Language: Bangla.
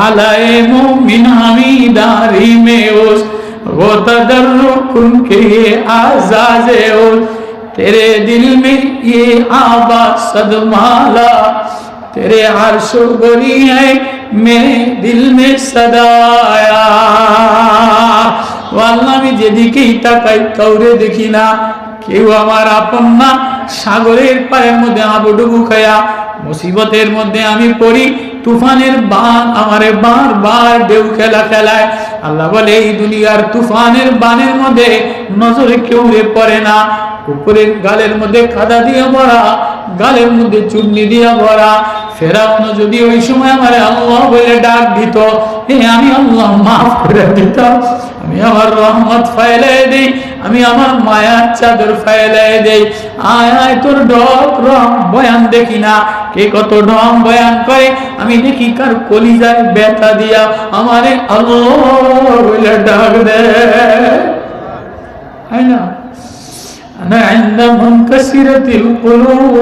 आलाए मोमिन हमीदारी में उस वो तदर्रुकुन के आज़ाज़े उस तेरे दिल में ये आवाज़ सदमाला तेरे अर्शो गोरी है मेरे दिल में सदाया আল্লাহ আমি যেদিকেই তাকাই কাউরে দেখি না কেউ আমার আপন না সাগরের পায়ের মধ্যে আবুডুবু খায়া মুসিবতের মধ্যে আমি পড়ি তুফানের বান আমারে বারবার ঢেউ খেলায় আল্লাহ বলে এই দুনিয়ার তুফানের বানের মধ্যে নজরে কেউ পড়ে না উপরের গালের মধ্যে কাদা দিয়ে ভরা গালের মধ্যে চূর্ণি দিয়ে ভরা ফেরাউন যদি ওই সময় আমারে আল্লাহ বলে ডাক দিত আমি আল্লাহ মাফ করে দিতাম আমি আমার রহমত ফাইলাই দেই আমি আমার মায়ার চাদর ফাইলাই দেই আয় আয় তোর ডক রং বয়ান দেখি না কে কত ঢং বয়ান করে আমি দেখি কার কলিজায় ব্যথা দিয়া আমারে আল্লাহ বলে ডাক দেয় হয় না أنا عند منكسرة القلوب